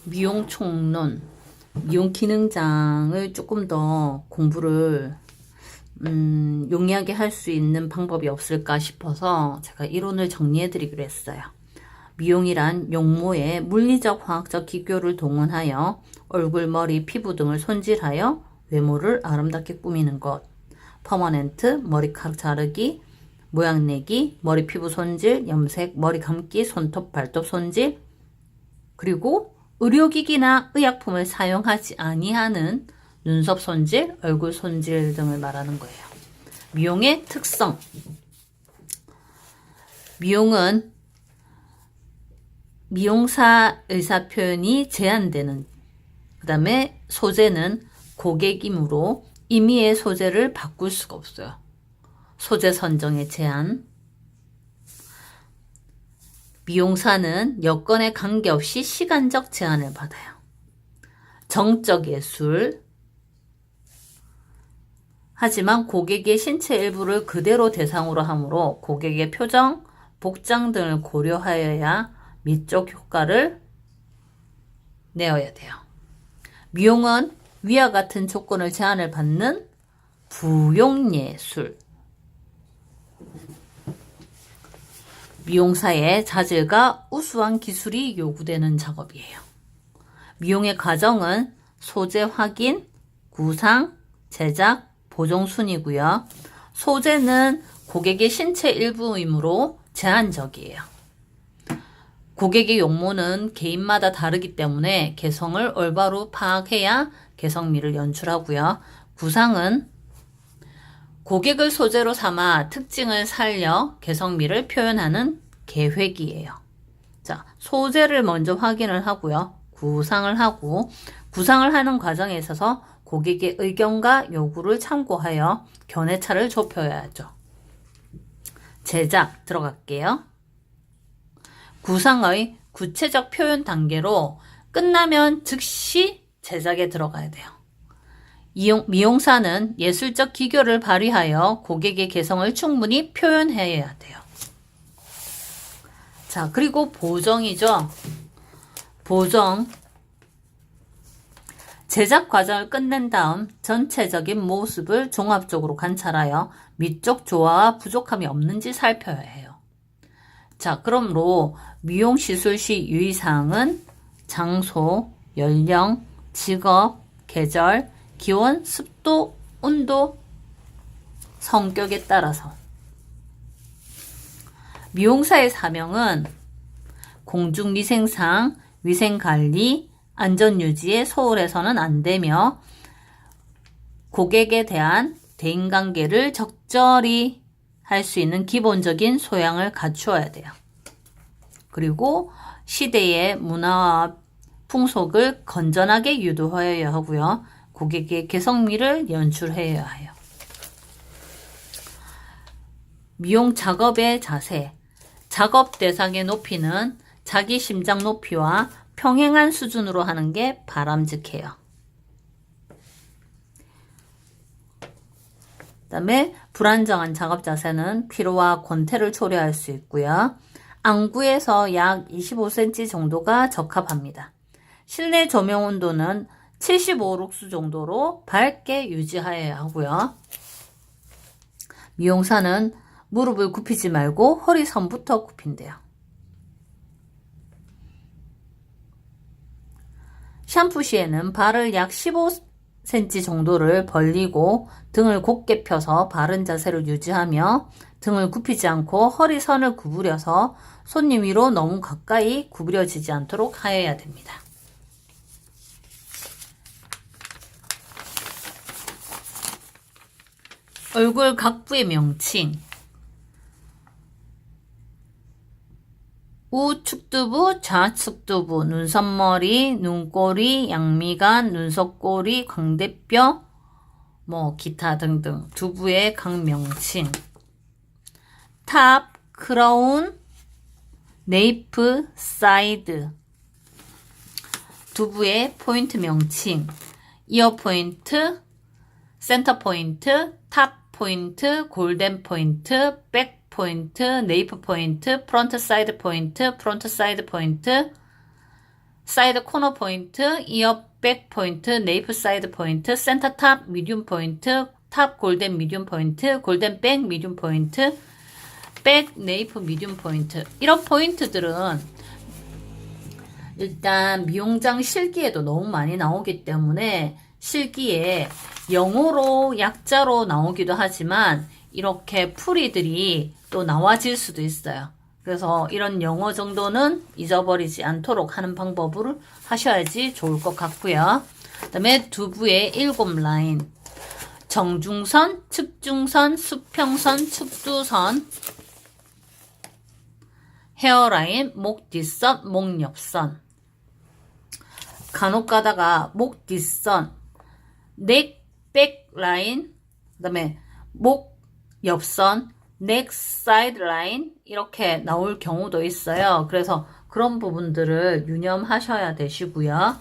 미용 총론, 미용 기능장을 조금 더 공부를 용이하게 할 수 있는 방법이 없을까 싶어서 제가 이론을 정리해 드리기로 했어요. 미용이란 용모의 물리적, 화학적 기교를 동원하여 얼굴, 머리, 피부 등을 손질하여 외모를 아름답게 꾸미는 것. 퍼머넨트, 머리카락 자르기, 모양 내기, 머리 피부 손질, 염색, 머리 감기, 손톱, 발톱 손질, 그리고 의료기기나 의약품을 사용하지 아니하는 눈썹 손질, 얼굴 손질 등을 말하는 거예요. 미용의 특성. 미용은 미용사 의사표현이 제한되는, 그 다음에 소재는 고객이므로 임의의 소재를 바꿀 수가 없어요. 소재 선정의 제한. 미용사는 여건에 관계없이 시간적 제한을 받아요. 정적 예술. 하지만 고객의 신체 일부를 그대로 대상으로 하므로 고객의 표정, 복장 등을 고려하여야 미적 효과를 내어야 돼요. 미용은 위와 같은 조건을 제한을 받는 부용예술. 미용사의 자질과 우수한 기술이 요구되는 작업이에요. 미용의 과정은 소재 확인, 구상, 제작, 보정 순이고요. 소재는 고객의 신체 일부이므로 제한적이에요. 고객의 용모는 개인마다 다르기 때문에 개성을 올바로 파악해야 개성미를 연출하고요. 구상은 고객을 소재로 삼아 특징을 살려 개성미를 표현하는 계획이에요. 자, 소재를 먼저 확인을 하고요. 구상을 하고, 구상을 하는 과정에 있어서 고객의 의견과 요구를 참고하여 견해차를 좁혀야죠. 제작 들어갈게요. 구상의 구체적 표현 단계로 끝나면 즉시 제작에 들어가야 돼요. 미용사는 예술적 기교를 발휘하여 고객의 개성을 충분히 표현해야 돼요. 자, 그리고 보정이죠. 보정. 제작 과정을 끝낸 다음 전체적인 모습을 종합적으로 관찰하여 미적 조화와 부족함이 없는지 살펴야 해요. 자, 그러므로 미용 시술 시 유의사항은 장소, 연령, 직업, 계절, 기온, 습도, 온도, 성격에 따라서. 미용사의 사명은 공중위생상, 위생관리, 안전유지에 소홀해서는 안 되며 고객에 대한 대인관계를 적절히 할 수 있는 기본적인 소양을 갖추어야 돼요. 그리고 시대의 문화와 풍속을 건전하게 유도하여야 하고요. 고객의 개성미를 연출해야 해요. 미용 작업의 자세. 작업 대상의 높이는 자기 심장 높이와 평행한 수준으로 하는 게 바람직해요. 그 다음에 불안정한 작업 자세는 피로와 권태를 초래할 수 있고요. 안구에서 약 25cm 정도가 적합합니다. 실내 조명 온도는 75룩스 정도로 밝게 유지하여야 하고요. 미용사는 무릎을 굽히지 말고 허리선부터 굽힌대요. 샴푸 시에는 발을 약 15cm 정도를 벌리고 등을 곧게 펴서 바른 자세를 유지하며 등을 굽히지 않고 허리선을 구부려서 손님 위로 너무 가까이 구부려지지 않도록 하여야 됩니다. 얼굴 각부의 명칭. 우측두부, 좌측두부, 눈썹머리, 눈꼬리, 양미간, 눈썹꼬리, 광대뼈, 기타 등등 두부의 각 명칭. 탑, 크라운, 네이프, 사이드. 두부의 포인트 명칭. 이어 포인트, 센터 포인트, 탑 포인트, 골덴 포인트, 백 포인트, 네이프 포인트, 프론트 사이드 포인트, 프론트 사이드 포인트, 사이드 코너 포인트, 이어 백 포인트, 네이프 사이드 포인트, 센터 탑 미디움 포인트, 탑 골덴 미디움 포인트, 골덴 백 미디움 포인트, 백 네이프 미디움 포인트. 이런 포인트들은 일단 미용장 실기에도 너무 많이 나오기 때문에 실기에 영어로 약자로 나오기도 하지만 이렇게 풀이들이 또 나와질 수도 있어요. 그래서 이런 영어 정도는 잊어버리지 않도록 하는 방법을 하셔야지 좋을 것 같고요. 그 다음에 두부의 7라인, 정중선, 측중선, 수평선, 측두선, 헤어라인, 목 뒷선, 목 옆선. 간혹 가다가 목 뒷선, 넥, 백 라인, 그 다음에 목 옆선, 넥 사이드 라인 이렇게 나올 경우도 있어요. 그래서 그런 부분들을 유념하셔야 되시고요.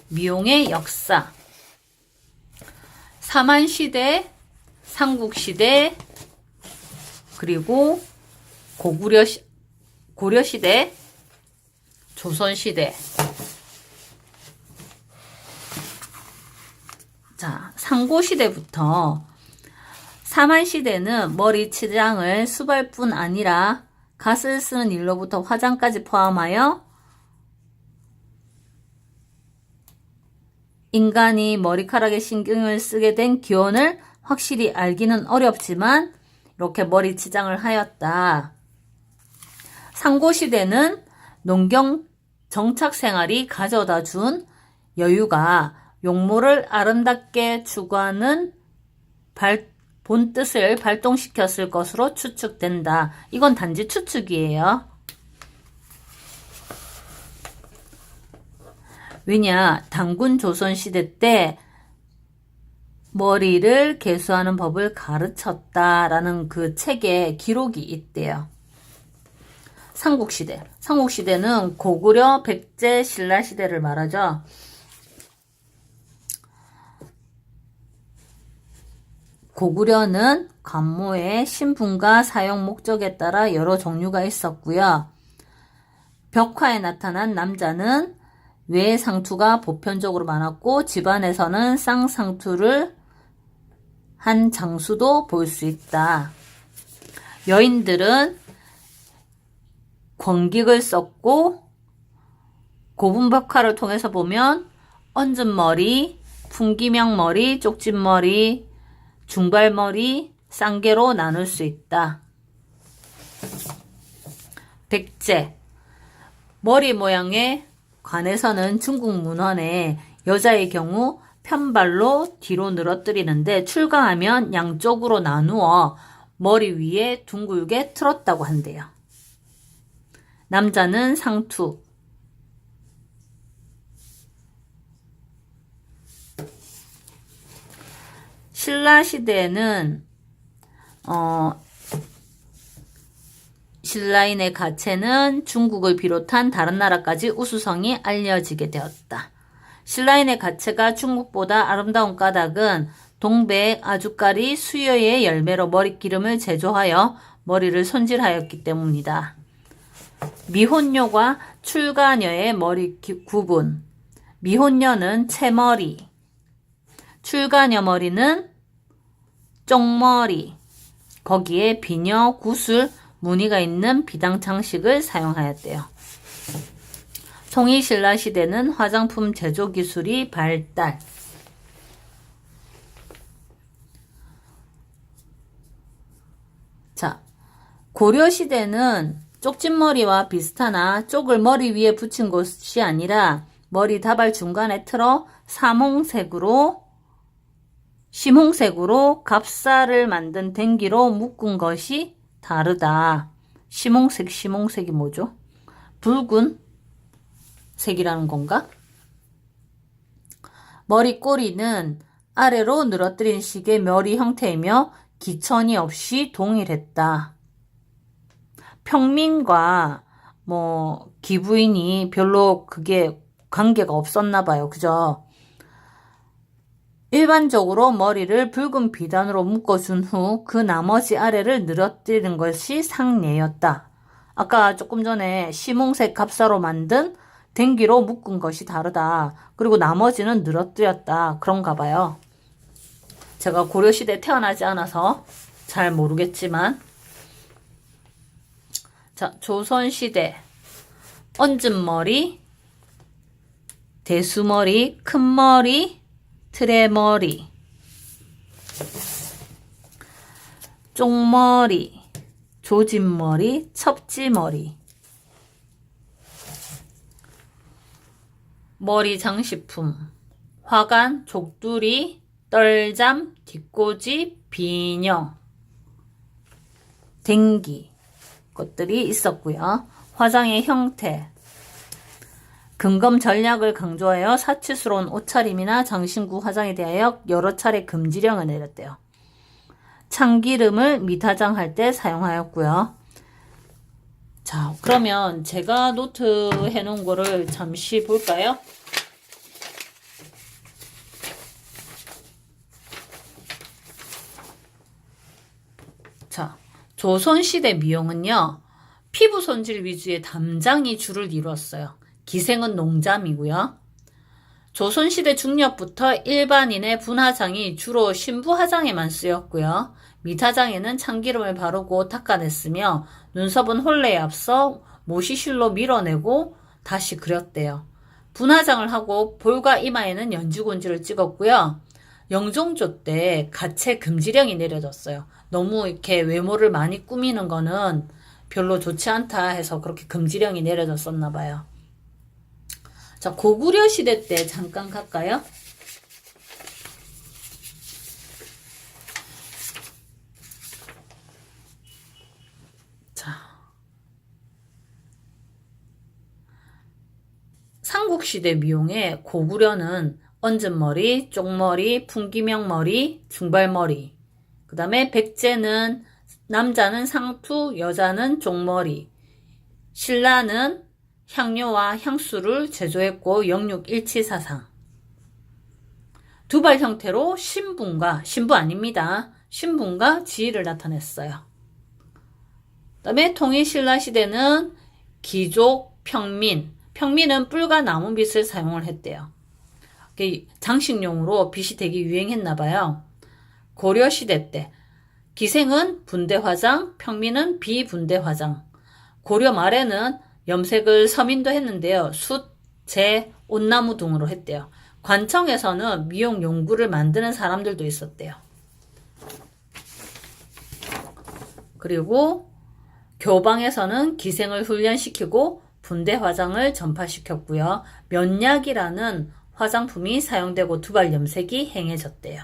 미용의 역사, 사만시대, 삼국시대, 그리고 고려시대, 조선시대. 자, 상고시대부터 사만시대는 머리 치장을 수발뿐 아니라 갓을 쓰는 일로부터 화장까지 포함하여 인간이 머리카락에 신경을 쓰게 된 기원을 확실히 알기는 어렵지만 이렇게 머리 치장을 하였다. 상고시대는 농경 정착 생활이 가져다 준 여유가 용모를 아름답게 추구하는 본뜻을 발동시켰을 것으로 추측된다. 이건 단지 추측이에요. 왜냐, 단군 조선시대 때 머리를 개수하는 법을 가르쳤다라는 그 책에 기록이 있대요. 삼국시대. 삼국시대는 고구려, 백제, 신라시대를 말하죠. 고구려는 관모의 신분과 사용 목적에 따라 여러 종류가 있었고요. 벽화에 나타난 남자는 외상투가 보편적으로 많았고 집안에서는 쌍상투를 한 장수도 볼 수 있다. 여인들은 권깃을 썼고 고분벽화를 통해서 보면 얹은머리, 풍기명머리, 쪽진머리, 중발머리, 쌍개로 나눌 수 있다. 백제, 머리 모양에 관해서는 중국 문헌에 여자의 경우 편발로 뒤로 늘어뜨리는데 출가하면 양쪽으로 나누어 머리 위에 둥글게 틀었다고 한대요. 남자는 상투, 신라시대에는 신라인의 가채는 중국을 비롯한 다른 나라까지 우수성이 알려지게 되었다. 신라인의 가채가 중국보다 아름다운 까닭은 동백 아주까리 수여의 열매로 머리기름을 제조하여 머리를 손질하였기 때문이다. 미혼녀와 출가녀의 머리 구분. 미혼녀는 채머리, 출가녀 머리는 쪽머리, 거기에 비녀, 구슬, 무늬가 있는 비당 장식을 사용하였대요. 송이신라 시대는 화장품 제조 기술이 발달. 자, 고려 시대는 쪽진머리와 비슷하나 쪽을 머리 위에 붙인 것이 아니라 머리 다발 중간에 틀어 심홍색으로 갑사를 만든 댕기로 묶은 것이 다르다. 심홍색이 뭐죠? 붉은 색이라는 건가? 머리 꼬리는 아래로 늘어뜨린 식의 머리 형태이며 기천이 없이 동일했다. 평민과 기부인이 별로 그게 관계가 없었나 봐요. 그죠? 일반적으로 머리를 붉은 비단으로 묶어준 후 그 나머지 아래를 늘어뜨리는 것이 상례였다. 아까 조금 전에 심홍색 갑사로 만든 댕기로 묶은 것이 다르다. 그리고 나머지는 늘어뜨렸다. 그런가 봐요. 제가 고려시대에 태어나지 않아서 잘 모르겠지만, 자, 조선시대 얹은머리, 대수머리, 큰머리, 트레머리, 쪽머리, 조진머리, 첩지머리, 머리 장식품, 화관, 족두리, 떨잠, 뒷꽂이, 비녀, 댕기 것들이 있었고요. 화장의 형태, 근검 전략을 강조하여 사치스러운 옷차림이나 장신구 화장에 대하여 여러 차례 금지령을 내렸대요. 참기름을 밑화장할 때 사용하였고요. 자, 그러면 제가 노트 해놓은 거를 잠시 볼까요? 자, 조선시대 미용은요, 피부 손질 위주의 담장이 주를 이루었어요. 기생은 농잠이고요. 조선시대 중엽부터 일반인의 분화장이 주로 신부화장에만 쓰였고요. 밑화장에는 참기름을 바르고 닦아냈으며 눈썹은 혼례에 앞서 모시실로 밀어내고 다시 그렸대요. 분화장을 하고 볼과 이마에는 연지곤지를 찍었고요. 영종조 때 가채 금지령이 내려졌어요. 너무 이렇게 외모를 많이 꾸미는 거는 별로 좋지 않다 해서 그렇게 금지령이 내려졌었나 봐요. 자, 고구려 시대 때 잠깐 갈까요? 자, 삼국시대 미용의 고구려는 얹은머리, 쪽머리, 풍기명머리, 중발머리, 그 다음에 백제는 남자는 상투, 여자는 쪽머리, 신라는 향료와 향수를 제조했고 영육 일치사상, 두발 형태로 신부 아닙니다. 신분과 지위를 나타냈어요. 그 다음에 통일신라 시대는 귀족, 평민은 뿔과 나무빗을 사용을 했대요. 장식용으로 빗이 되게 유행했나봐요. 고려시대 때 기생은 분대화장, 평민은 비분대화장. 고려 말에는 염색을 서민도 했는데요. 숯, 재, 온나무 등으로 했대요. 관청에서는 미용 용구를 만드는 사람들도 있었대요. 그리고 교방에서는 기생을 훈련시키고 분대 화장을 전파시켰고요. 면약이라는 화장품이 사용되고 두발 염색이 행해졌대요.